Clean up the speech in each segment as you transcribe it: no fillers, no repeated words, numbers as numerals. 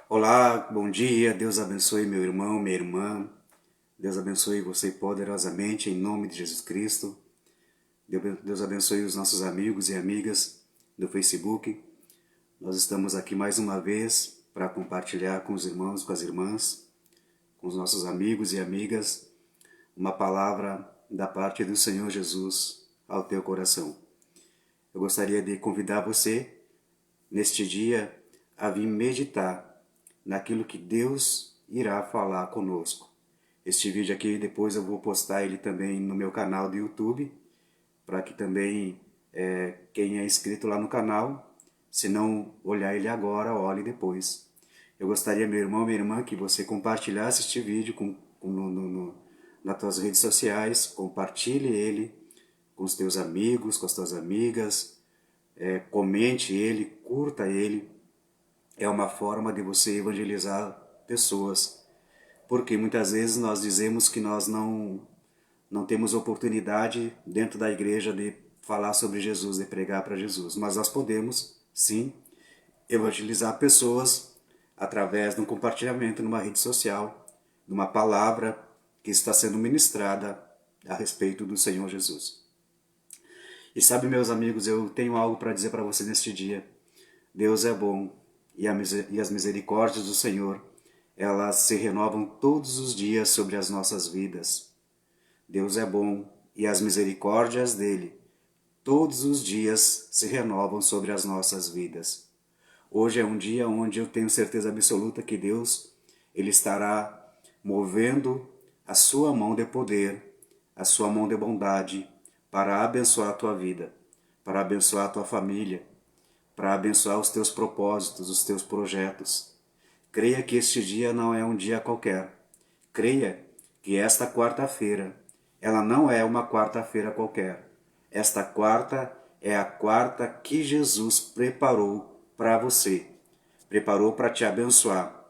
Olá, bom dia, Deus abençoe meu irmão, minha irmã, Deus abençoe você poderosamente em nome de Jesus Cristo, Deus abençoe os nossos amigos e amigas do Facebook. Nós estamos aqui mais uma vez para compartilhar com os irmãos, com as irmãs, com os nossos amigos e amigas, uma palavra da parte do Senhor Jesus ao teu coração. Eu gostaria de convidar você, neste dia, a vir meditar naquilo que Deus irá falar conosco. Este vídeo aqui depois eu vou postar ele também no meu canal do YouTube, para que também quem é inscrito lá no canal, se não olhar ele agora, olhe depois. Eu gostaria, meu irmão, minha irmã, que você compartilhasse este vídeo nas tuas redes sociais, compartilhe ele com os teus amigos, com as tuas amigas, comente ele, curta ele. É uma forma de você evangelizar pessoas, porque muitas vezes nós dizemos que nós não temos oportunidade dentro da igreja de falar sobre Jesus, de pregar para Jesus, mas nós podemos, sim, evangelizar pessoas através de um compartilhamento numa rede social, de uma palavra que está sendo ministrada a respeito do Senhor Jesus. E sabe, meus amigos, eu tenho algo para dizer para você neste dia. Deus é bom e as misericórdias do Senhor, elas se renovam todos os dias sobre as nossas vidas. Deus é bom e as misericórdias dele todos os dias se renovam sobre as nossas vidas. Hoje é um dia onde eu tenho certeza absoluta que Deus, ele estará movendo a sua mão de poder, a sua mão de bondade para abençoar a tua vida, para abençoar a tua família, para abençoar os teus propósitos, os teus projetos. Creia que este dia não é um dia qualquer. Creia que esta quarta-feira, ela não é uma quarta-feira qualquer. Esta quarta é a quarta que Jesus preparou para você. Preparou para te abençoar.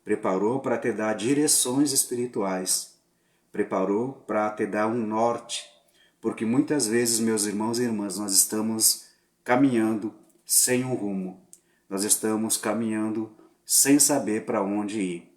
Preparou para te dar direções espirituais. Preparou para te dar um norte. Porque muitas vezes, meus irmãos e irmãs, nós estamos caminhando sem um rumo. Nós estamos caminhando sem saber para onde ir.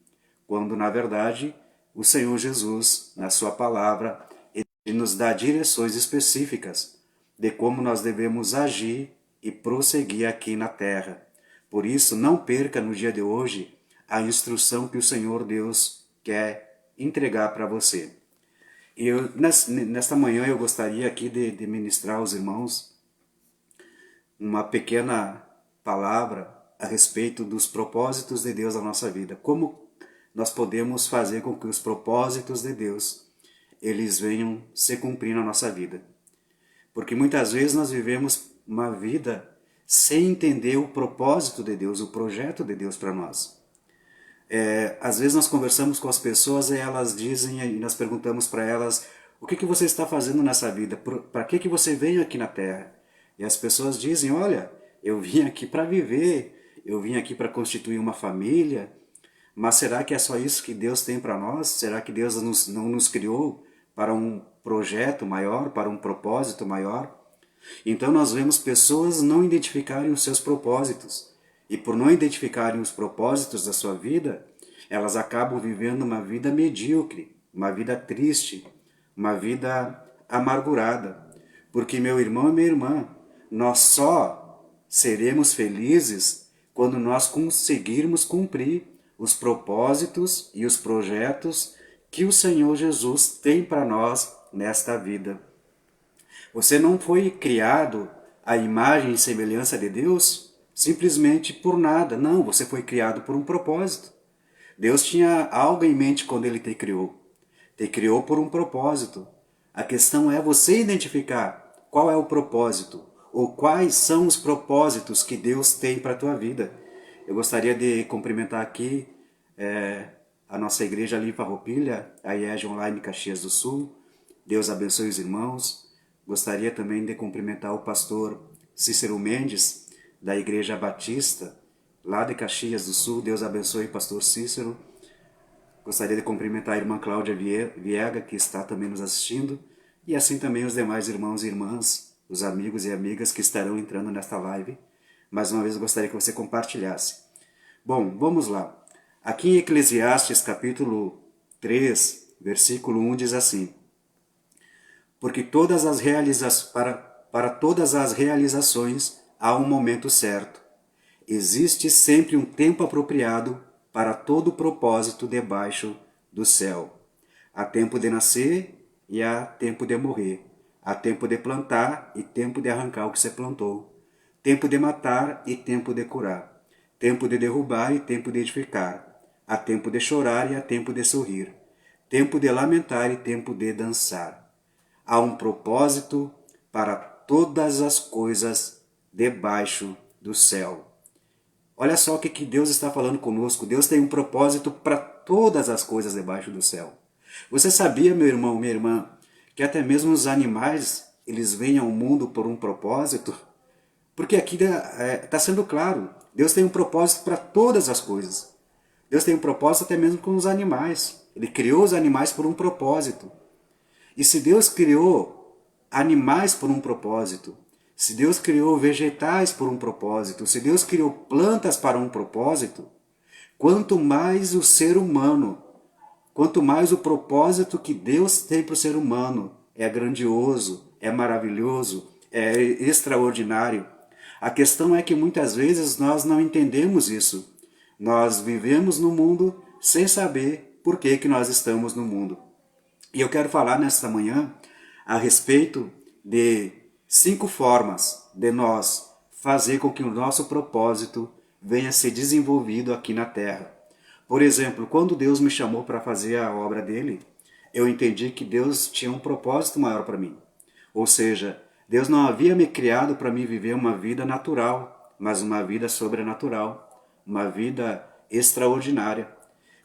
Quando, na verdade, o Senhor Jesus, na sua palavra, ele nos dá direções específicas de como nós devemos agir e prosseguir aqui na terra. Por isso, não perca no dia de hoje a instrução que o Senhor Deus quer entregar para você. E nesta manhã eu gostaria aqui de ministrar aos irmãos uma pequena palavra a respeito dos propósitos de Deus na nossa vida. Como nós podemos fazer com que os propósitos de Deus eles venham se cumprir na nossa vida. Porque muitas vezes nós vivemos uma vida sem entender o propósito de Deus, o projeto de Deus para nós. Às vezes nós conversamos com as pessoas e elas dizem, e nós perguntamos para elas, o que você está fazendo nessa vida? Para que você veio aqui na Terra? E as pessoas dizem, olha, eu vim aqui para viver, eu vim aqui para constituir uma família, mas será que é só isso que Deus tem para nós? Será que Deus não nos criou para um projeto maior, para um propósito maior? Então nós vemos pessoas não identificarem os seus propósitos. E por não identificarem os propósitos da sua vida, elas acabam vivendo uma vida medíocre, uma vida triste, uma vida amargurada. Porque, meu irmão e minha irmã, nós só seremos felizes quando nós conseguirmos cumprir os propósitos e os projetos que o Senhor Jesus tem para nós nesta vida. Você não foi criado à imagem e semelhança de Deus simplesmente por nada. Não, você foi criado por um propósito. Deus tinha algo em mente quando Ele te criou. Te criou por um propósito. A questão é você identificar qual é o propósito ou quais são os propósitos que Deus tem para a tua vida. Eu gostaria de cumprimentar aqui a nossa igreja ali em Farroupilha, a IEG Online Caxias do Sul. Deus abençoe os irmãos. Gostaria também de cumprimentar o pastor Cícero Mendes, da Igreja Batista, lá de Caxias do Sul. Deus abençoe, pastor Cícero. Gostaria de cumprimentar a irmã Cláudia Viega, que está também nos assistindo, e assim também os demais irmãos e irmãs, os amigos e amigas que estarão entrando nesta live. Mais uma vez, eu gostaria que você compartilhasse. Bom, vamos lá. Aqui em Eclesiastes capítulo 3, versículo 1 diz assim: porque para todas as realizações há um momento certo. Existe sempre um tempo apropriado para todo propósito debaixo do céu. Há tempo de nascer e há tempo de morrer. Há tempo de plantar e tempo de arrancar o que se plantou. Tempo de matar e tempo de curar. Tempo de derrubar e tempo de edificar. Há tempo de chorar e há tempo de sorrir. Tempo de lamentar e tempo de dançar. Há um propósito para todas as coisas debaixo do céu. Olha só o que Deus está falando conosco. Deus tem um propósito para todas as coisas debaixo do céu. Você sabia, meu irmão, minha irmã, que até mesmo os animais, eles vêm ao mundo por um propósito? Porque aqui está sendo claro, Deus tem um propósito para todas as coisas. Deus tem um propósito até mesmo com os animais. Ele criou os animais por um propósito. E se Deus criou animais por um propósito, se Deus criou vegetais por um propósito, se Deus criou plantas para um propósito, quanto mais o ser humano, quanto mais o propósito que Deus tem para o ser humano é grandioso, é maravilhoso, é extraordinário. A questão é que muitas vezes nós não entendemos isso. Nós vivemos no mundo sem saber por que nós estamos no mundo. E eu quero falar nesta manhã a respeito de 5 formas de nós fazer com que o nosso propósito venha a ser desenvolvido aqui na Terra. Por exemplo, quando Deus me chamou para fazer a obra dele, eu entendi que Deus tinha um propósito maior para mim. Ou seja, Deus não havia me criado para mim viver uma vida natural, mas uma vida sobrenatural, uma vida extraordinária.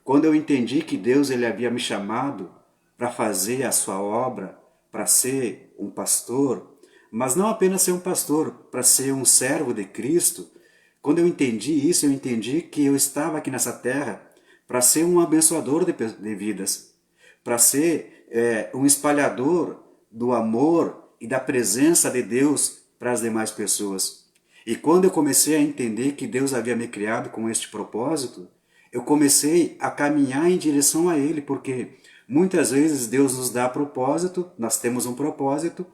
Quando eu entendi que Deus ele havia me chamado para fazer a sua obra, para ser um pastor, mas não apenas ser um pastor, para ser um servo de Cristo, quando eu entendi isso, eu entendi que eu estava aqui nessa terra para ser um abençoador de vidas, para ser um espalhador do amor e da presença de Deus para as demais pessoas. E quando eu comecei a entender que Deus havia me criado com este propósito, eu comecei a caminhar em direção a Ele, porque muitas vezes Deus nos dá propósito, nós temos um propósito,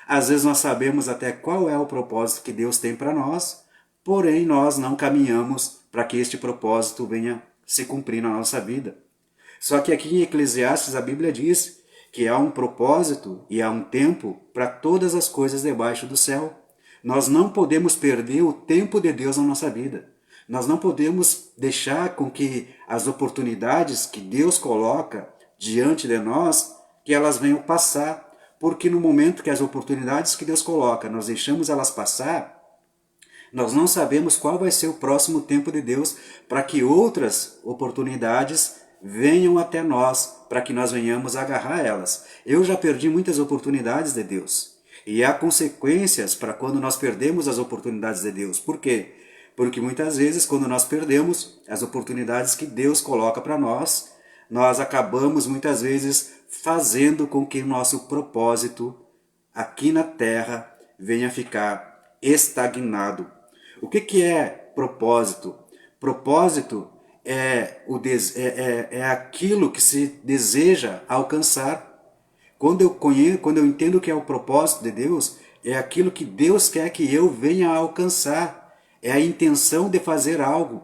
às vezes nós sabemos até qual é o propósito que Deus tem para nós, porém nós não caminhamos para que este propósito venha se cumprir na nossa vida. Só que aqui em Eclesiastes a Bíblia diz que há um propósito e há um tempo para todas as coisas debaixo do céu. Nós não podemos perder o tempo de Deus na nossa vida. Nós não podemos deixar com que as oportunidades que Deus coloca diante de nós, que elas venham passar. Porque no momento que as oportunidades que Deus coloca, nós deixamos elas passar, nós não sabemos qual vai ser o próximo tempo de Deus para que outras oportunidades venham até nós, para que nós venhamos agarrar elas. Eu já perdi muitas oportunidades de Deus. E há consequências para quando nós perdemos as oportunidades de Deus. Por quê? Porque muitas vezes, quando nós perdemos as oportunidades que Deus coloca para nós, nós acabamos muitas vezes fazendo com que o nosso propósito aqui na Terra venha a ficar estagnado. O que é propósito? Propósito é aquilo que se deseja alcançar. Quando eu entendo que é o propósito de Deus, é aquilo que Deus quer que eu venha a alcançar. É a intenção de fazer algo.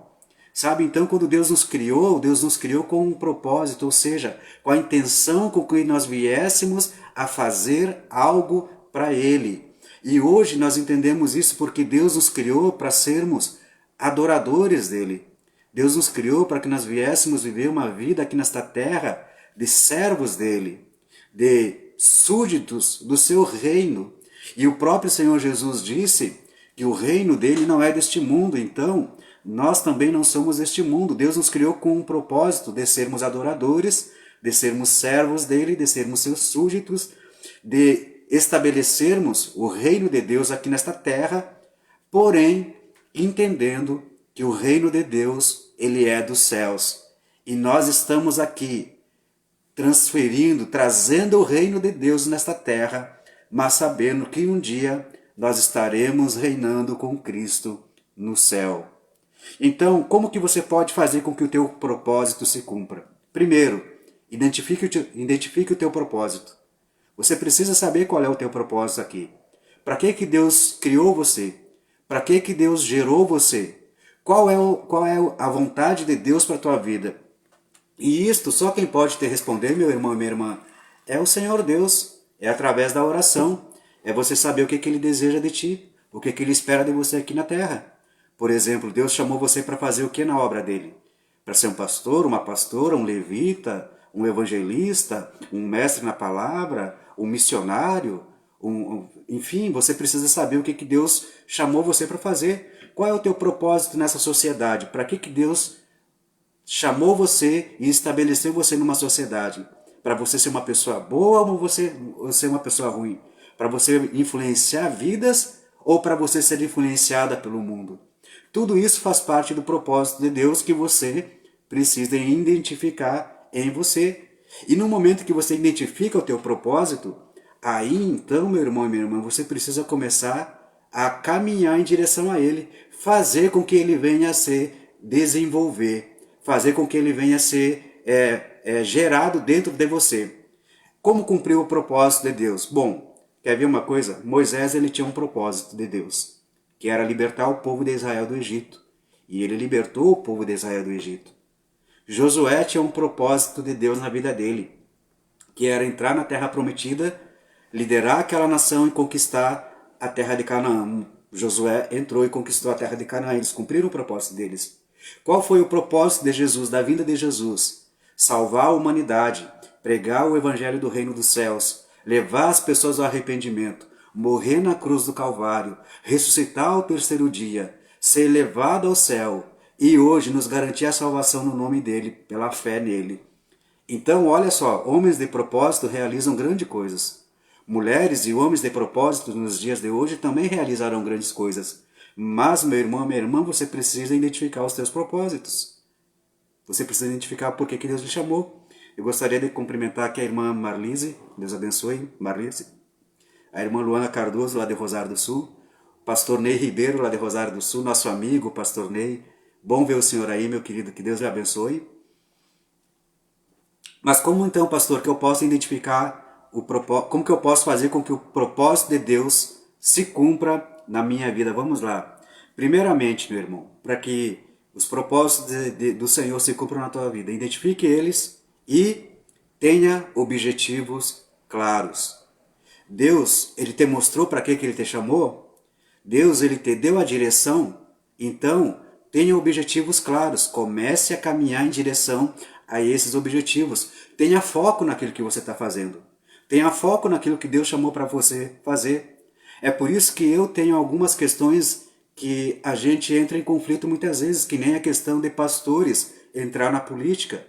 Sabe, então quando Deus nos criou com um propósito, ou seja, com a intenção com que nós viéssemos a fazer algo para Ele. E hoje nós entendemos isso porque Deus nos criou para sermos adoradores dEle. Deus nos criou para que nós viéssemos viver uma vida aqui nesta terra de servos dEle, de súditos do seu reino. E o próprio Senhor Jesus disse que o reino dele não é deste mundo, então nós também não somos deste mundo. Deus nos criou com um propósito de sermos adoradores, de sermos servos dele, de sermos seus súditos, de estabelecermos o reino de Deus aqui nesta terra, porém entendendo que o reino de Deus, ele é dos céus. E nós estamos aqui trazendo o reino de Deus nesta terra, mas sabendo que um dia nós estaremos reinando com Cristo no céu. Então, como que você pode fazer com que o teu propósito se cumpra? Primeiro, identifique o teu propósito. Você precisa saber qual é o teu propósito aqui. Para que Deus criou você? Para que Deus gerou você? Qual é a vontade de Deus para a tua vida? E isto, só quem pode te responder, meu irmão e minha irmã, é o Senhor Deus. É através da oração. É você saber o que Ele deseja de ti, o que Ele espera de você aqui na terra. Por exemplo, Deus chamou você para fazer o que na obra dele? Para ser um pastor, uma pastora, um levita, um evangelista, um mestre na palavra, um missionário, enfim, você precisa saber o que Deus chamou você para fazer. Qual é o teu propósito nessa sociedade? Para que Deus chamou você e estabeleceu você numa sociedade? Para você ser uma pessoa boa ou você ser uma pessoa ruim? Para você influenciar vidas ou para você ser influenciada pelo mundo? Tudo isso faz parte do propósito de Deus que você precisa identificar em você. E no momento que você identifica o teu propósito, aí então, meu irmão e minha irmã, você precisa começar a caminhar em direção a ele, fazer com que ele venha a se desenvolver, fazer com que ele venha a ser gerado dentro de você. Como cumprir o propósito de Deus? Bom, quer ver uma coisa? Moisés ele tinha um propósito de Deus, que era libertar o povo de Israel do Egito. E ele libertou o povo de Israel do Egito. Josué tinha um propósito de Deus na vida dele, que era entrar na terra prometida, liderar aquela nação e conquistar a terra de Canaã. Josué entrou e conquistou a terra de Canaã, eles cumpriram o propósito deles. Qual foi o propósito de Jesus, da vinda de Jesus? Salvar a humanidade, pregar o evangelho do reino dos céus, levar as pessoas ao arrependimento, morrer na cruz do Calvário, ressuscitar ao terceiro dia, ser levado ao céu e hoje nos garantir a salvação no nome dele, pela fé nele. Então, olha só, homens de propósito realizam grandes coisas. Mulheres e homens de propósito nos dias de hoje também realizarão grandes coisas. Mas, meu irmão, minha irmã, você precisa identificar os teus propósitos. Você precisa identificar por que Deus lhe chamou. Eu gostaria de cumprimentar aqui a irmã Marlise, Deus abençoe, Marlise. A irmã Luana Cardoso, lá de Rosário do Sul. O pastor Ney Ribeiro, lá de Rosário do Sul, nosso amigo, pastor Ney. Bom ver o senhor aí, meu querido, que Deus lhe abençoe. Mas como então, pastor, que eu posso identificar o propósito, como que eu posso fazer com que o propósito de Deus se cumpra na minha vida? Vamos lá. Primeiramente, meu irmão, para que os propósitos do Senhor se cumpram na tua vida, identifique eles e tenha objetivos claros. Deus, ele te mostrou para que ele te chamou? Deus, ele te deu a direção? Então, tenha objetivos claros. Comece a caminhar em direção a esses objetivos. Tenha foco naquilo que você está fazendo. Tenha foco naquilo que Deus chamou para você fazer. É por isso que eu tenho algumas questões que a gente entra em conflito muitas vezes, que nem a questão de pastores entrar na política.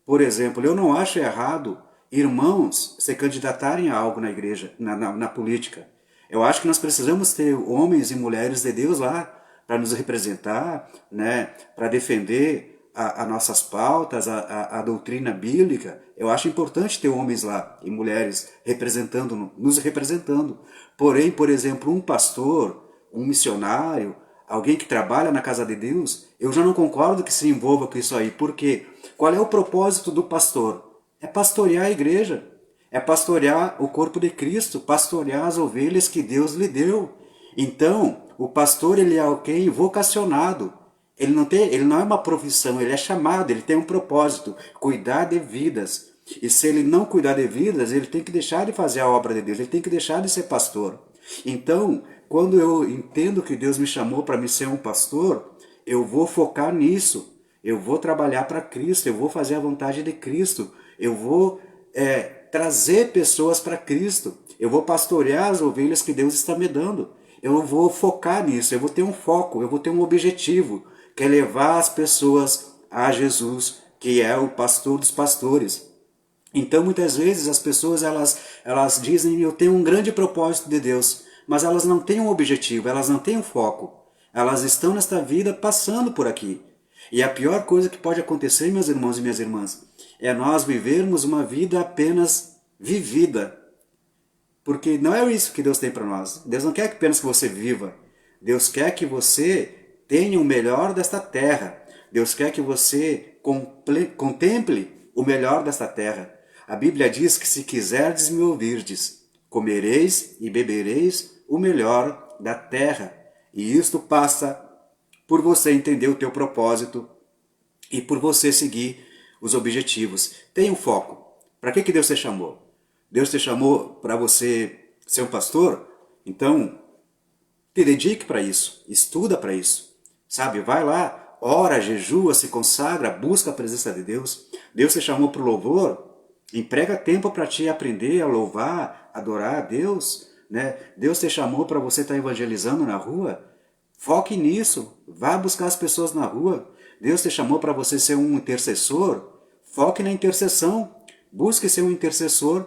Por exemplo, eu não acho errado irmãos se candidatarem a algo na igreja, na política. Eu acho que nós precisamos ter homens e mulheres de Deus lá para nos representar, né, para defender as nossas pautas, a doutrina bíblica. Eu acho importante ter homens lá e mulheres representando, nos representando. Porém, por exemplo, um pastor, um missionário, alguém que trabalha na casa de Deus, eu já não concordo que se envolva com isso aí. Por quê? Qual é o propósito do pastor? É pastorear a igreja, é pastorear o corpo de Cristo, pastorear as ovelhas que Deus lhe deu. Então, o pastor ele é alguém vocacionado. Ele não é uma profissão, ele é chamado, ele tem um propósito, cuidar de vidas. E se ele não cuidar de vidas, ele tem que deixar de fazer a obra de Deus, ele tem que deixar de ser pastor. Então, quando eu entendo que Deus me chamou para me ser um pastor, eu vou focar nisso. Eu vou trabalhar para Cristo, eu vou fazer a vontade de Cristo, eu vou trazer pessoas para Cristo, eu vou pastorear as ovelhas que Deus está me dando. Eu vou focar nisso, eu vou ter um foco, eu vou ter um objetivo, que é levar as pessoas a Jesus, que é o pastor dos pastores. Então, muitas vezes, as pessoas elas dizem, eu tenho um grande propósito de Deus, mas elas não têm um objetivo, elas não têm um foco. Elas estão nesta vida passando por aqui. E a pior coisa que pode acontecer, meus irmãos e minhas irmãs, é nós vivermos uma vida apenas vivida. Porque não é isso que Deus tem para nós. Deus não quer apenas que você viva. Deus quer que você tenha o melhor desta terra. Deus quer que você contemple o melhor desta terra. A Bíblia diz que se quiserdes me ouvirdes, comereis e bebereis o melhor da terra. E isto passa por você entender o teu propósito e por você seguir os objetivos. Tenha um foco. Para que Deus te chamou? Deus te chamou para você ser um pastor? Então, te dedique para isso, estuda para isso. Sabe, vai lá, ora, jejua, se consagra, busca a presença de Deus. Deus te chamou para o louvor? Emprega tempo para te aprender a louvar, adorar a Deus, né? Deus te chamou para você estar evangelizando na rua? Foque nisso, vá buscar as pessoas na rua. Deus te chamou para você ser um intercessor? Foque na intercessão, busque ser um intercessor.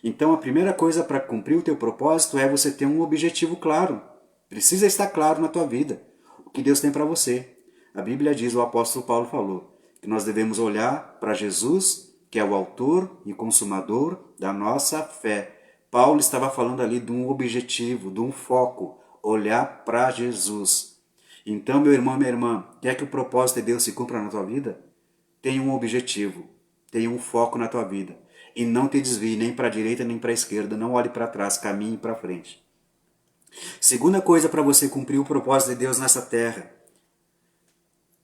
Então a primeira coisa para cumprir o teu propósito é você ter um objetivo claro. Precisa estar claro na tua vida o que Deus tem para você. A Bíblia diz, o apóstolo Paulo falou, que nós devemos olhar para Jesus, que é o autor e consumador da nossa fé. Paulo estava falando ali de um objetivo, de um foco, olhar para Jesus. Então, meu irmão, minha irmã, quer que o propósito de Deus se cumpra na tua vida? Tenha um objetivo, tenha um foco na tua vida. E não te desvie nem para a direita nem para a esquerda, não olhe para trás, caminhe para frente. Segunda coisa para você cumprir o propósito de Deus nessa terra,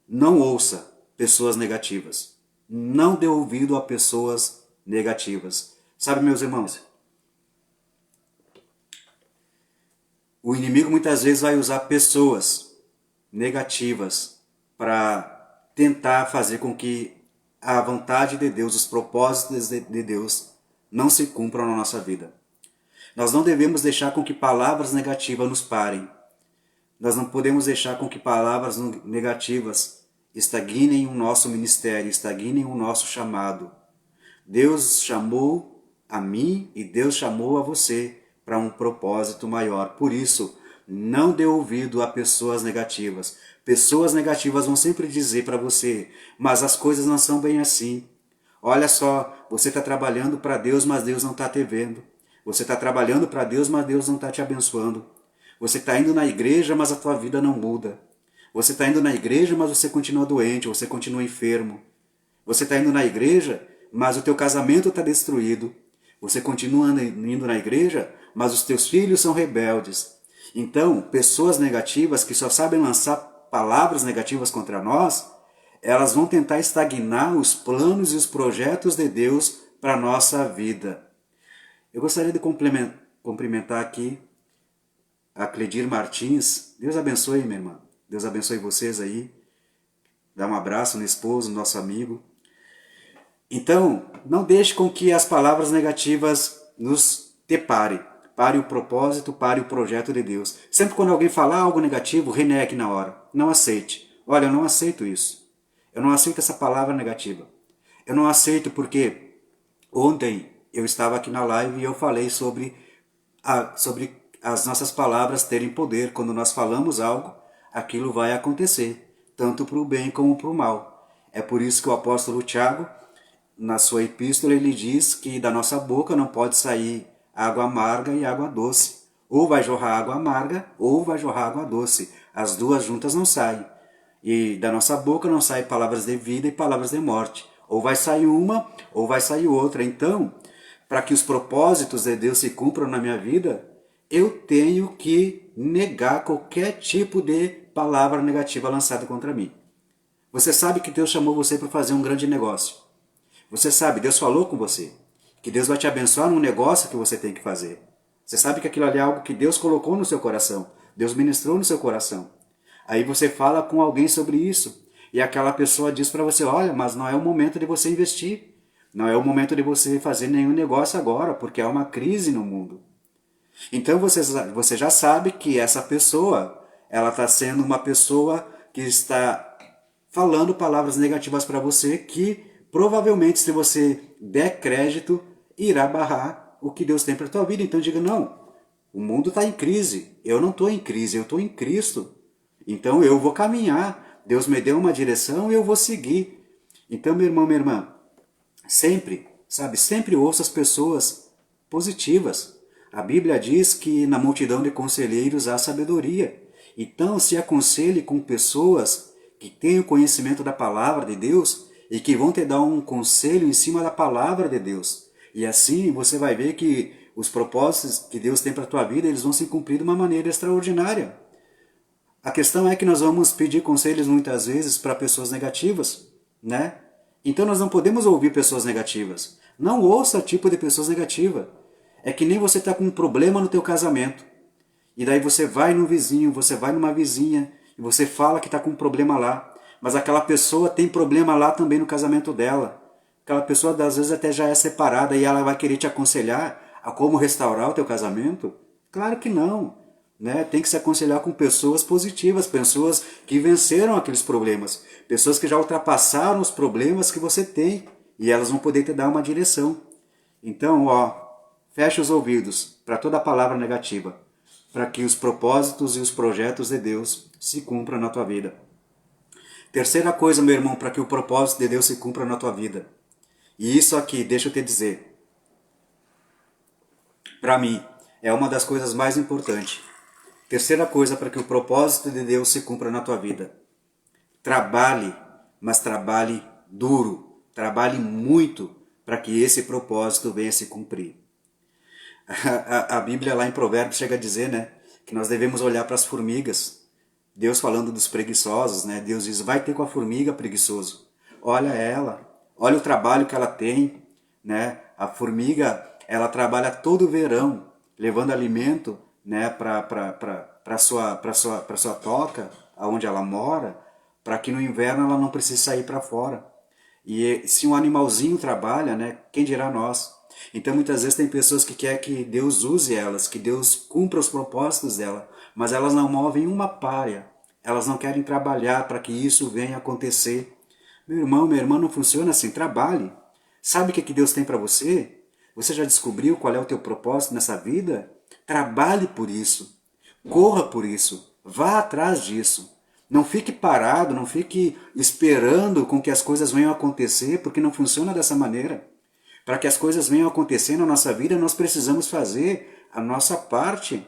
não ouça pessoas negativas. Não dê ouvido a pessoas negativas. Sabe, meus irmãos, o inimigo muitas vezes vai usar pessoas negativas para tentar fazer com que a vontade de Deus, os propósitos de Deus não se cumpram na nossa vida. Nós não devemos deixar com que palavras negativas nos parem. Nós não podemos deixar com que palavras negativas estagnem o nosso ministério, estagnem o nosso chamado. Deus chamou a mim e Deus chamou a você para um propósito maior. Por isso, não dê ouvido a pessoas negativas. Pessoas negativas vão sempre dizer para você, mas as coisas não são bem assim. Olha só, você está trabalhando para Deus, mas Deus não está te vendo. Você está trabalhando para Deus, mas Deus não está te abençoando. Você está indo na igreja, mas a tua vida não muda. Você está indo na igreja, mas você continua doente, você continua enfermo. Você está indo na igreja, mas o teu casamento está destruído. Você continua indo na igreja, mas os teus filhos são rebeldes. Então, pessoas negativas que só sabem lançar palavras negativas contra nós, elas vão tentar estagnar os planos e os projetos de Deus para a nossa vida. Eu gostaria de cumprimentar aqui a Cledir Martins. Deus abençoe, minha irmã. Deus abençoe vocês aí. Dá um abraço no esposo, no nosso amigo. Então, não deixe com que as palavras negativas nos deparem. Pare o propósito, pare o projeto de Deus. Sempre quando alguém falar algo negativo, renegue na hora. Não aceite. Olha, eu não aceito isso. Eu não aceito essa palavra negativa. Eu não aceito porque ontem eu estava aqui na live e eu falei sobre as nossas palavras terem poder. Quando nós falamos algo, aquilo vai acontecer, tanto para o bem como para o mal. É por isso que o apóstolo Tiago, na sua epístola, ele diz que da nossa boca não pode sair água amarga e água doce. Ou vai jorrar água amarga, ou vai jorrar água doce. As duas juntas não saem. E da nossa boca não saem palavras de vida e palavras de morte. Ou vai sair uma, ou vai sair outra. Então, para que os propósitos de Deus se cumpram na minha vida, eu tenho que negar qualquer tipo de palavra negativa lançada contra mim. Você sabe que Deus chamou você para fazer um grande negócio. Você sabe, Deus falou com você, que Deus vai te abençoar num negócio que você tem que fazer. Você sabe que aquilo ali é algo que Deus colocou no seu coração, Deus ministrou no seu coração. Aí você fala com alguém sobre isso, e aquela pessoa diz para você, olha, mas não é o momento de você investir, não é o momento de você fazer nenhum negócio agora, porque há uma crise no mundo. Então você já sabe que essa pessoa, ela está sendo uma pessoa que está falando palavras negativas para você que provavelmente, se você der crédito, irá barrar o que Deus tem para a tua vida. Então diga, não, o mundo está em crise, eu não estou em crise, eu estou em Cristo. Então eu vou caminhar, Deus me deu uma direção e eu vou seguir. Então, meu irmão, minha irmã, sempre ouça as pessoas positivas. A Bíblia diz que na multidão de conselheiros há sabedoria. Então, se aconselhe com pessoas que têm o conhecimento da palavra de Deus e que vão te dar um conselho em cima da palavra de Deus. E assim você vai ver que os propósitos que Deus tem para a tua vida, eles vão se cumprir de uma maneira extraordinária. A questão é que nós vamos pedir conselhos muitas vezes para pessoas negativas, né? Então nós não podemos ouvir pessoas negativas. Não ouça tipo de pessoas negativas. É que nem você está com um problema no teu casamento. E daí você vai no vizinho, você vai numa vizinha, e você fala que está com um problema lá. Mas aquela pessoa tem problema lá também no casamento dela. Aquela pessoa às vezes até já é separada e ela vai querer te aconselhar a como restaurar o teu casamento? Claro que não. Né? Tem que se aconselhar com pessoas positivas, pessoas que venceram aqueles problemas, pessoas que já ultrapassaram os problemas que você tem e elas vão poder te dar uma direção. Então, feche os ouvidos para toda palavra negativa, para que os propósitos e os projetos de Deus se cumpram na tua vida. Terceira coisa, meu irmão, para que o propósito de Deus se cumpra na tua vida. E isso aqui, deixa eu te dizer, para mim, é uma das coisas mais importantes. Terceira coisa para que o propósito de Deus se cumpra na tua vida. Trabalhe, mas trabalhe duro. Trabalhe muito para que esse propósito venha se cumprir. A Bíblia lá em Provérbios chega a dizer, né, que nós devemos olhar para as formigas. Deus falando dos preguiçosos, né? Deus diz, vai ter com a formiga preguiçoso. Olha ela, olha o trabalho que ela tem, né? A formiga, ela trabalha todo o verão, levando alimento, né, para sua toca, aonde ela mora, para que no inverno ela não precise sair para fora. E se um animalzinho trabalha, né, quem dirá nós? Então muitas vezes tem pessoas que querem que Deus use elas, que Deus cumpra os propósitos dela, mas elas não movem uma palha, elas não querem trabalhar para que isso venha acontecer. Meu irmão, minha irmã, não funciona assim, trabalhe. Sabe o que Deus tem para você? Você já descobriu qual é o teu propósito nessa vida? Trabalhe por isso, corra por isso, vá atrás disso. Não fique parado, não fique esperando com que as coisas venham acontecer, porque não funciona dessa maneira. Para que as coisas venham acontecer na nossa vida, nós precisamos fazer a nossa parte.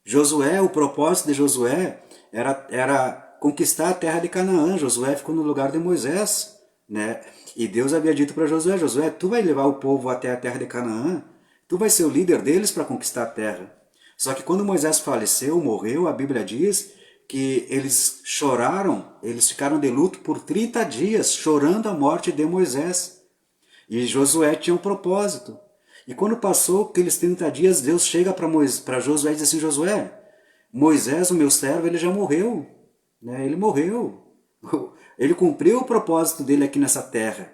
Josué, o propósito de Josué era conquistar a terra de Canaã. Josué ficou no lugar de Moisés, né? E Deus havia dito para Josué, Josué, tu vai levar o povo até a terra de Canaã, tu vai ser o líder deles para conquistar a terra. Só que quando Moisés faleceu, morreu, a Bíblia diz que eles choraram, eles ficaram de luto por 30 dias, chorando a morte de Moisés. E Josué tinha um propósito. E quando passou aqueles 30 dias, Deus chega para Josué e diz assim, Josué, Moisés, o meu servo, ele já morreu. Né? Ele morreu. Ele cumpriu o propósito dele aqui nessa terra.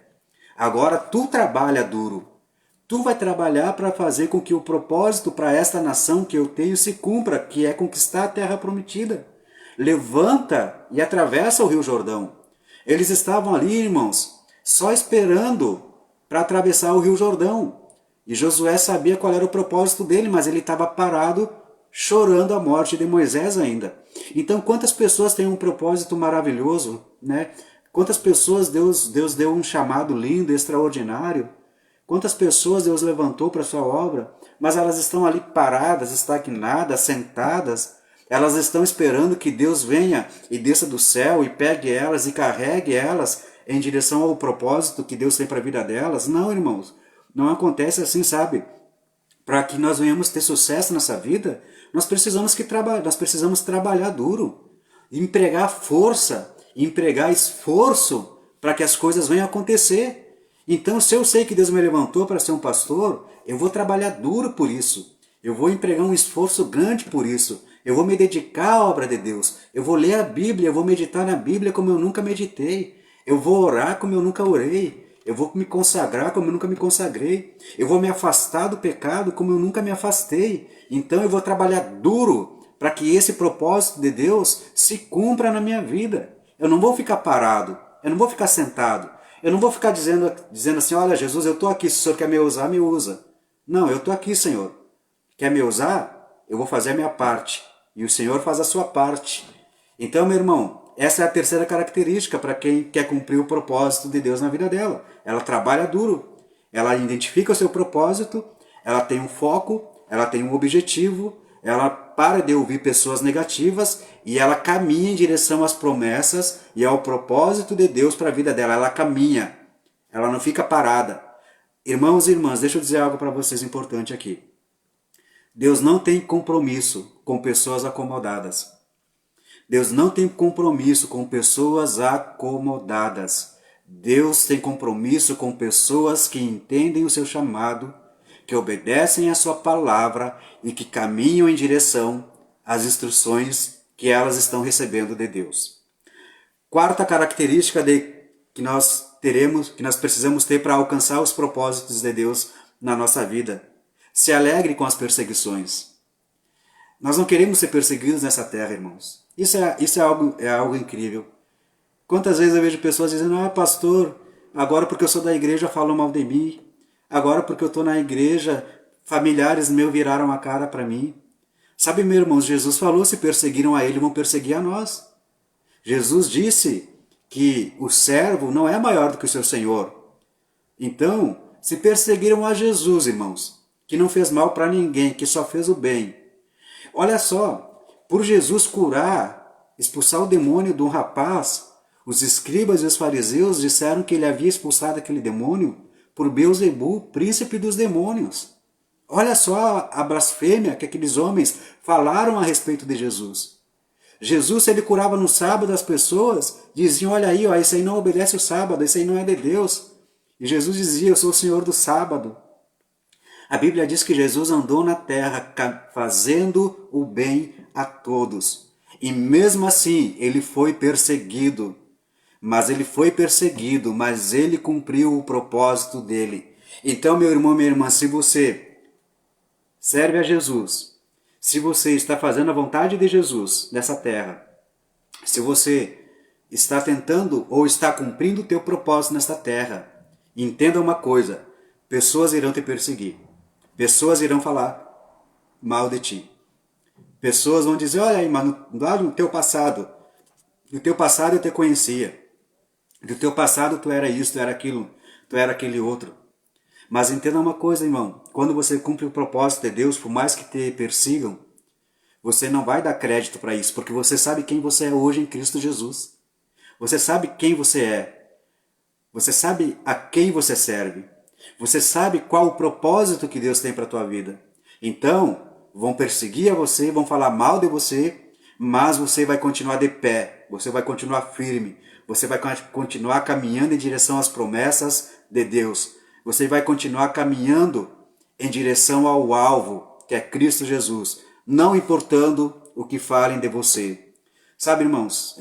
Agora tu trabalha duro. Tu vai trabalhar para fazer com que o propósito para esta nação que eu tenho se cumpra, que é conquistar a terra prometida. Levanta e atravessa o Rio Jordão. Eles estavam ali, irmãos, só esperando para atravessar o Rio Jordão. E Josué sabia qual era o propósito dele, mas ele estava parado, chorando a morte de Moisés ainda. Então, quantas pessoas têm um propósito maravilhoso, né? Quantas pessoas Deus deu um chamado lindo, extraordinário. Quantas pessoas Deus levantou para a sua obra, mas elas estão ali paradas, estagnadas, sentadas. Elas estão esperando que Deus venha e desça do céu e pegue elas e carregue elas em direção ao propósito que Deus tem para a vida delas. Não, irmãos, não acontece assim, sabe? Para que nós venhamos ter sucesso nessa vida, nós precisamos trabalhar duro, empregar força, empregar esforço para que as coisas venham acontecer. Então, se eu sei que Deus me levantou para ser um pastor, eu vou trabalhar duro por isso. Eu vou empregar um esforço grande por isso. Eu vou me dedicar à obra de Deus. Eu vou ler a Bíblia, eu vou meditar na Bíblia como eu nunca meditei. Eu vou orar como eu nunca orei. Eu vou me consagrar como eu nunca me consagrei. Eu vou me afastar do pecado como eu nunca me afastei. Então eu vou trabalhar duro para que esse propósito de Deus se cumpra na minha vida. Eu não vou ficar parado. Eu não vou ficar sentado. Eu não vou ficar dizendo assim, olha Jesus, eu estou aqui, se o Senhor quer me usar, me usa. Não, eu estou aqui, Senhor. Quer me usar? Eu vou fazer a minha parte. E o Senhor faz a sua parte. Então, meu irmão, essa é a terceira característica para quem quer cumprir o propósito de Deus na vida dela. Ela trabalha duro. Ela identifica o seu propósito, ela tem um foco, ela tem um objetivo, ela para de ouvir pessoas negativas e ela caminha em direção às promessas e ao propósito de Deus para a vida dela. Ela caminha, ela não fica parada. Irmãos e irmãs, deixa eu dizer algo para vocês importante aqui. Deus não tem compromisso com pessoas acomodadas. Deus não tem compromisso com pessoas acomodadas. Deus tem compromisso com pessoas que entendem o seu chamado, que obedecem a sua palavra e que caminham em direção às instruções que elas estão recebendo de Deus. Quarta característica que nós precisamos ter para alcançar os propósitos de Deus na nossa vida. Se alegre com as perseguições. Nós não queremos ser perseguidos nessa terra, irmãos. Isso é algo incrível. Quantas vezes eu vejo pessoas dizendo, pastor, agora porque eu sou da igreja falam mal de mim. Agora porque eu estou na igreja, familiares meus viraram a cara para mim. Sabe, meus irmãos, Jesus falou, se perseguiram a ele, vão perseguir a nós. Jesus disse que o servo não é maior do que o seu Senhor. Então, se perseguiram a Jesus, irmãos, que não fez mal para ninguém, que só fez o bem. Olha só, por Jesus curar, expulsar o demônio de um rapaz, os escribas e os fariseus disseram que ele havia expulsado aquele demônio por Beelzebu, príncipe dos demônios. Olha só a blasfêmia que aqueles homens falaram a respeito de Jesus. Jesus, se ele curava no sábado as pessoas, diziam, olha aí, esse aí não obedece o sábado, esse aí não é de Deus. E Jesus dizia, eu sou o Senhor do sábado. A Bíblia diz que Jesus andou na terra fazendo o bem a todos. E mesmo assim, ele foi perseguido. Mas ele cumpriu o propósito dele. Então, meu irmão, minha irmã, se você serve a Jesus, se você está fazendo a vontade de Jesus nessa terra, se você está tentando ou está cumprindo o teu propósito nesta terra, entenda uma coisa, pessoas irão te perseguir, pessoas irão falar mal de ti, pessoas vão dizer, olha aí, mas lá no teu passado eu te conhecia, do teu passado tu era isso, tu era aquilo, tu era aquele outro. Mas entenda uma coisa, irmão, quando você cumpre o propósito de Deus, por mais que te persigam, você não vai dar crédito para isso, porque você sabe quem você é hoje em Cristo Jesus. Você sabe quem você é. Você sabe a quem você serve. Você sabe qual o propósito que Deus tem para a tua vida. Então, vão perseguir a você, vão falar mal de você, mas você vai continuar de pé, você vai continuar firme, você vai continuar caminhando em direção às promessas de Deus. Você vai continuar caminhando em direção ao alvo, que é Cristo Jesus, não importando o que falem de você. Sabe, irmãos,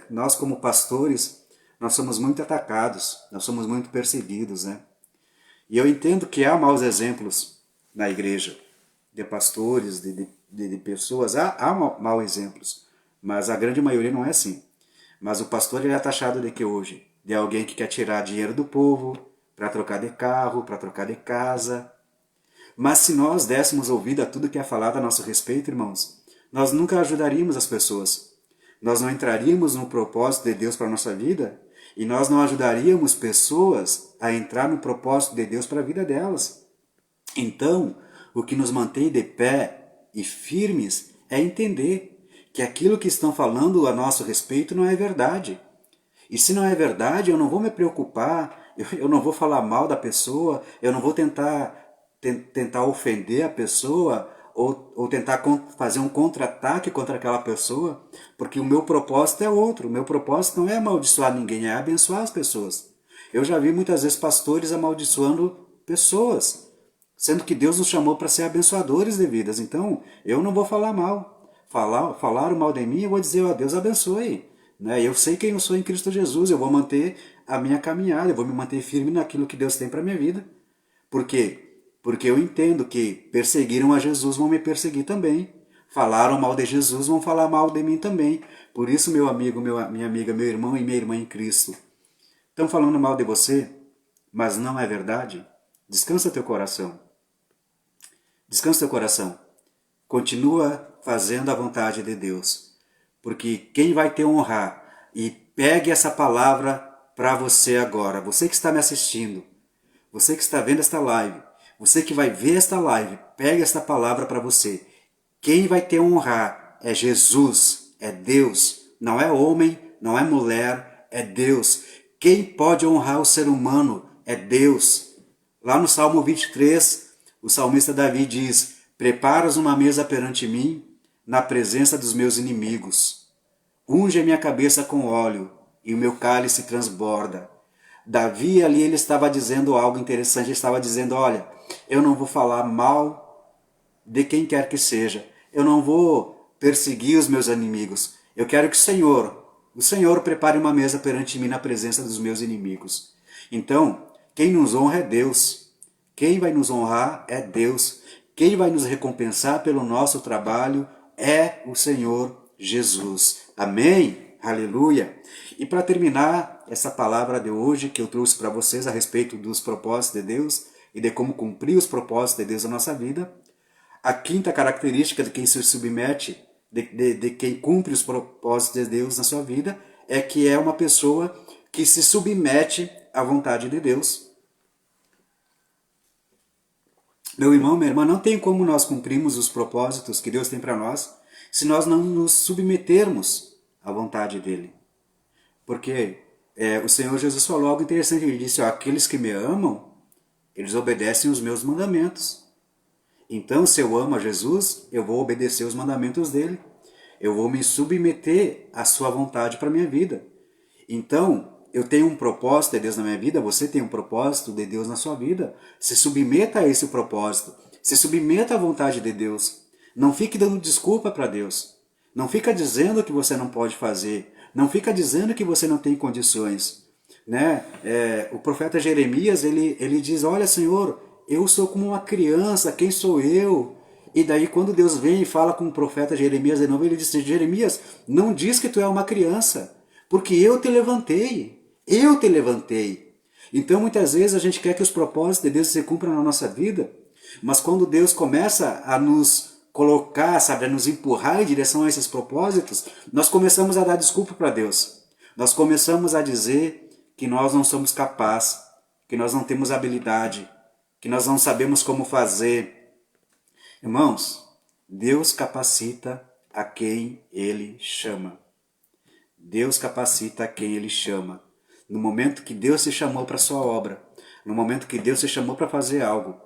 nós como pastores, nós somos muito atacados, nós somos muito perseguidos, né? E eu entendo que há maus exemplos na igreja, de pastores, de pessoas, há maus exemplos, mas a grande maioria não é assim. Mas o pastor ele é taxado de que hoje? De alguém que quer tirar dinheiro do povo, para trocar de carro, para trocar de casa. Mas se nós dessemos ouvido a tudo que é falado a nosso respeito, irmãos, nós nunca ajudaríamos as pessoas. Nós não entraríamos no propósito de Deus para a nossa vida e nós não ajudaríamos pessoas a entrar no propósito de Deus para a vida delas. Então, o que nos mantém de pé e firmes é entender que aquilo que estão falando a nosso respeito não é verdade. E se não é verdade, eu não vou me preocupar, eu não vou falar mal da pessoa, eu não vou tentar ofender a pessoa ou tentar fazer um contra-ataque contra aquela pessoa, porque o meu propósito é outro. O meu propósito não é amaldiçoar ninguém, é abençoar as pessoas. Eu já vi muitas vezes pastores amaldiçoando pessoas, sendo que Deus nos chamou para ser abençoadores de vidas. Então, eu não vou falar mal. Falaram mal de mim, eu vou dizer, Deus abençoe. Né? Eu sei quem eu sou em Cristo Jesus, eu vou manter a minha caminhada, eu vou me manter firme naquilo que Deus tem para a minha vida. Por quê? Porque eu entendo que perseguiram a Jesus, vão me perseguir também. Falaram mal de Jesus, vão falar mal de mim também. Por isso, meu amigo, minha amiga, meu irmão e minha irmã em Cristo, estão falando mal de você, mas não é verdade? Descansa teu coração. Descansa teu coração. Continua fazendo a vontade de Deus. Porque quem vai te honrar, e pegue essa palavra para você agora, você que está me assistindo, você que está vendo esta live, você que vai ver esta live, pegue esta palavra para você. Quem vai te honrar é Jesus, é Deus, não é homem, não é mulher, é Deus. Quem pode honrar o ser humano é Deus. Lá no Salmo 23, o salmista Davi diz: preparas uma mesa perante mim, na presença dos meus inimigos. Unge a minha cabeça com óleo, e o meu cálice transborda. Davi ali ele estava dizendo algo interessante, ele estava dizendo, olha, eu não vou falar mal de quem quer que seja, eu não vou perseguir os meus inimigos, eu quero que o Senhor prepare uma mesa perante mim na presença dos meus inimigos. Então, quem nos honra é Deus, quem vai nos honrar é Deus, quem vai nos recompensar pelo nosso trabalho é o Senhor Jesus. Amém? Aleluia! E para terminar essa palavra de hoje que eu trouxe para vocês a respeito dos propósitos de Deus e de como cumprir os propósitos de Deus na nossa vida, a quinta característica de quem se submete, de quem cumpre os propósitos de Deus na sua vida, é que é uma pessoa que se submete à vontade de Deus. Meu irmão, minha irmã, não tem como nós cumprirmos os propósitos que Deus tem para nós se nós não nos submetermos à vontade dele. Porque o Senhor Jesus falou algo interessante, ele disse, ó, aqueles que me amam, eles obedecem os meus mandamentos. Então, se eu amo a Jesus, eu vou obedecer os mandamentos dele. Eu vou me submeter à sua vontade para a minha vida. Então, eu tenho um propósito de Deus na minha vida, você tem um propósito de Deus na sua vida. Se submeta a esse propósito. Se submeta à vontade de Deus. Não fique dando desculpa para Deus. Não fica dizendo que você não pode fazer. Não fica dizendo que você não tem condições. Né? O profeta Jeremias, ele diz, olha Senhor, eu sou como uma criança, quem sou eu? E daí quando Deus vem e fala com o profeta Jeremias de novo, ele diz, Jeremias, não diz que tu é uma criança, porque eu te levantei. Eu te levantei. Então muitas vezes a gente quer que os propósitos de Deus se cumpram na nossa vida, mas quando Deus começa a nos colocar, sabe, a nos empurrar em direção a esses propósitos, nós começamos a dar desculpa para Deus. Nós começamos a dizer que nós não somos capazes, que nós não temos habilidade, que nós não sabemos como fazer. Irmãos, Deus capacita a quem Ele chama. Deus capacita a quem Ele chama. No momento que Deus se chamou para a sua obra, no momento que Deus se chamou para fazer algo,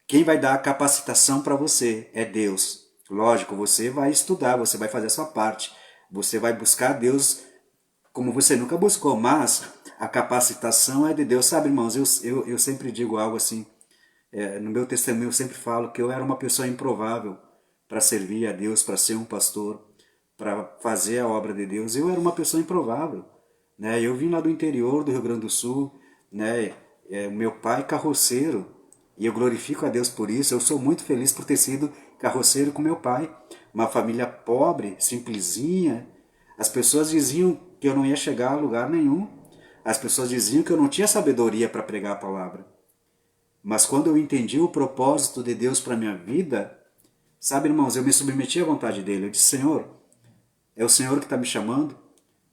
quem vai dar a capacitação para você é Deus. Lógico, você vai estudar, você vai fazer a sua parte, você vai buscar Deus como você nunca buscou, mas a capacitação é de Deus. Sabe, irmãos, eu sempre digo algo assim, no meu testemunho eu sempre falo que eu era uma pessoa improvável para servir a Deus, para ser um pastor, para fazer a obra de Deus. Eu era uma pessoa improvável. Né? Eu vim lá do interior do Rio Grande do Sul, né? Meu pai carroceiro, e eu glorifico a Deus por isso. Eu sou muito feliz por ter sido carroceiro com meu pai. Uma família pobre, simplesinha. As pessoas diziam que eu não ia chegar a lugar nenhum. As pessoas diziam que eu não tinha sabedoria para pregar a palavra. Mas quando eu entendi o propósito de Deus para a minha vida, sabe, irmãos, eu me submeti à vontade dele. Eu disse, Senhor, é o Senhor que está me chamando,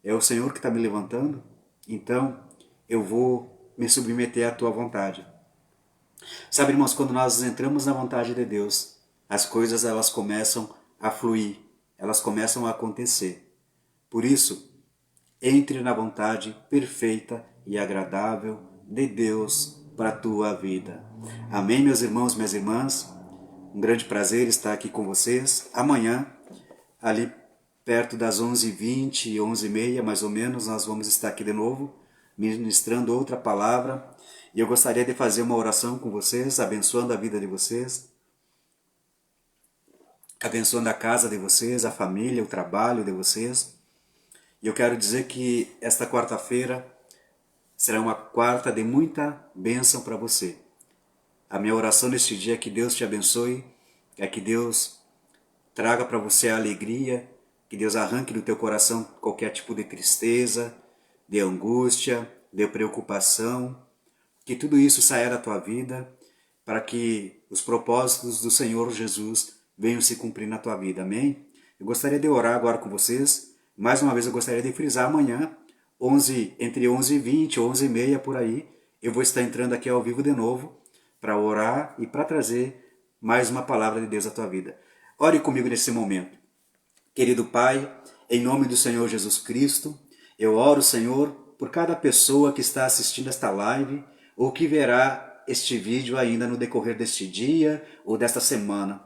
é o Senhor que está me levantando, então eu vou me submeter à tua vontade. Sabe, irmãos, quando nós entramos na vontade de Deus, as coisas elas começam a fluir, elas começam a acontecer. Por isso, entre na vontade perfeita e agradável de Deus para a tua vida. Amém, meus irmãos, minhas irmãs? Um grande prazer estar aqui com vocês. Amanhã, ali perto das 11h20, 11h30, mais ou menos, nós vamos estar aqui de novo, ministrando outra palavra. E eu gostaria de fazer uma oração com vocês, abençoando a vida de vocês, abençoando a casa de vocês, a família, o trabalho de vocês. E eu quero dizer que esta quarta-feira será uma quarta de muita bênção para você. A minha oração neste dia é que Deus te abençoe, é que Deus traga para você a alegria, que Deus arranque do teu coração qualquer tipo de tristeza, de angústia, de preocupação, que tudo isso saia da tua vida, para que os propósitos do Senhor Jesus venham se cumprir na tua vida, amém? Eu gostaria de orar agora com vocês, mais uma vez eu gostaria de frisar amanhã, entre 11h20 e 11h30 por aí, eu vou estar entrando aqui ao vivo de novo, para orar e para trazer mais uma palavra de Deus à tua vida. Ore comigo nesse momento. Querido Pai, em nome do Senhor Jesus Cristo, eu oro, Senhor, por cada pessoa que está assistindo esta live ou que verá este vídeo ainda no decorrer deste dia ou desta semana.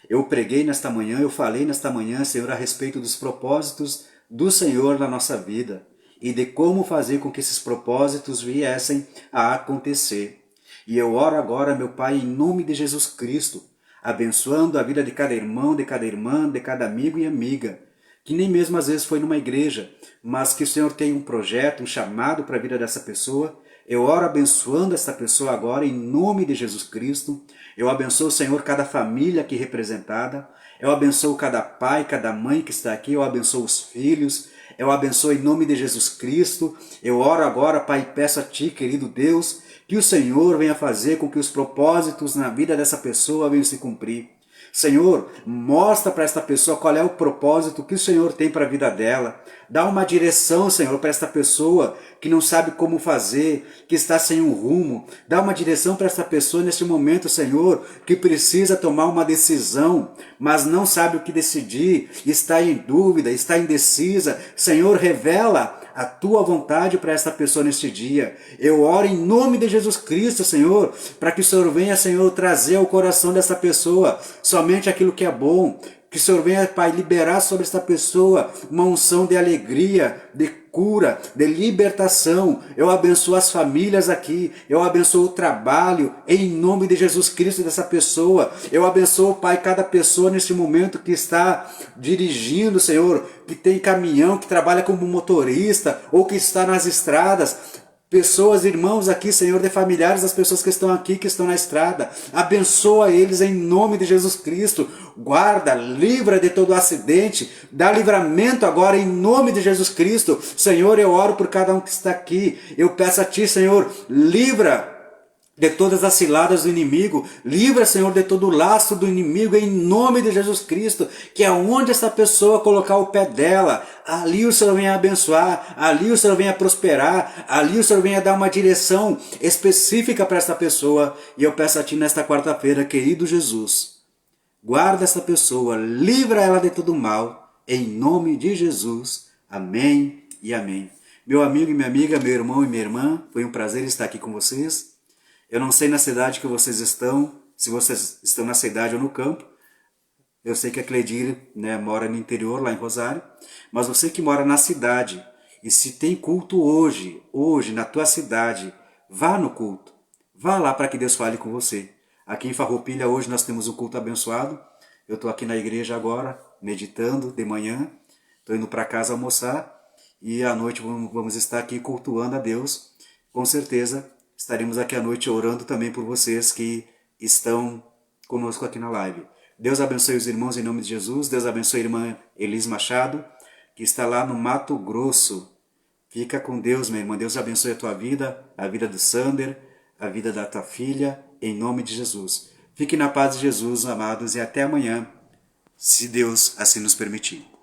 Eu preguei nesta manhã, eu falei nesta manhã, Senhor, a respeito dos propósitos do Senhor na nossa vida e de como fazer com que esses propósitos viessem a acontecer. E eu oro agora, meu Pai, em nome de Jesus Cristo, abençoando a vida de cada irmão, de cada irmã, de cada amigo e amiga, que nem mesmo às vezes foi numa igreja, mas que o Senhor tem um projeto, um chamado para a vida dessa pessoa. Eu oro abençoando essa pessoa agora em nome de Jesus Cristo. Eu abençoo, Senhor, cada família aqui representada. Eu abençoo cada pai, cada mãe que está aqui. Eu abençoo os filhos. Eu abençoo em nome de Jesus Cristo. Eu oro agora, Pai, e peço a Ti, querido Deus, que o Senhor venha fazer com que os propósitos na vida dessa pessoa venham se cumprir. Senhor, mostra para esta pessoa qual é o propósito que o Senhor tem para a vida dela. Dá uma direção, Senhor, para esta pessoa que não sabe como fazer, que está sem um rumo. Dá uma direção para esta pessoa neste momento, Senhor, que precisa tomar uma decisão, mas não sabe o que decidir, está em dúvida, está indecisa. Senhor, revela a Tua vontade para esta pessoa neste dia. Eu oro em nome de Jesus Cristo, Senhor, para que o Senhor venha, Senhor, trazer ao coração dessa pessoa somente aquilo que é bom. Que o Senhor venha, Pai, liberar sobre esta pessoa uma unção de alegria, de cura, de libertação. Eu abençoo as famílias aqui, eu abençoo o trabalho, em nome de Jesus Cristo dessa pessoa. Eu abençoo, Pai, cada pessoa neste momento que está dirigindo, Senhor, que tem caminhão, que trabalha como motorista ou que está nas estradas. Pessoas, irmãos aqui, Senhor, de familiares das pessoas que estão aqui, que estão na estrada. Abençoa eles em nome de Jesus Cristo. Guarda, livra de todo acidente. Dá livramento agora em nome de Jesus Cristo. Senhor, eu oro por cada um que está aqui. Eu peço a Ti, Senhor, livra de todas as ciladas do inimigo, livra, Senhor, de todo o laço do inimigo, em nome de Jesus Cristo, que aonde essa pessoa colocar o pé dela, ali o Senhor venha abençoar, ali o Senhor venha prosperar, ali o Senhor venha dar uma direção específica para essa pessoa. E eu peço a Ti nesta quarta-feira, querido Jesus, guarda essa pessoa, livra ela de todo mal, em nome de Jesus. Amém e amém. Meu amigo e minha amiga, meu irmão e minha irmã, foi um prazer estar aqui com vocês. Eu não sei na cidade que vocês estão, se vocês estão na cidade ou no campo. Eu sei que a Cledir, né, mora no interior, lá em Rosário. Mas você que mora na cidade, e se tem culto hoje na tua cidade, vá no culto. Vá lá para que Deus fale com você. Aqui em Farroupilha hoje nós temos um culto abençoado. Eu estou aqui na igreja agora, meditando de manhã. Estou indo para casa almoçar. E à noite vamos estar aqui cultuando a Deus. Com certeza estaremos aqui à noite orando também por vocês que estão conosco aqui na live. Deus abençoe os irmãos em nome de Jesus. Deus abençoe a irmã Elis Machado, que está lá no Mato Grosso. Fica com Deus, minha irmã. Deus abençoe a tua vida, a vida do Sander, a vida da tua filha, em nome de Jesus. Fique na paz de Jesus, amados, e até amanhã, se Deus assim nos permitir.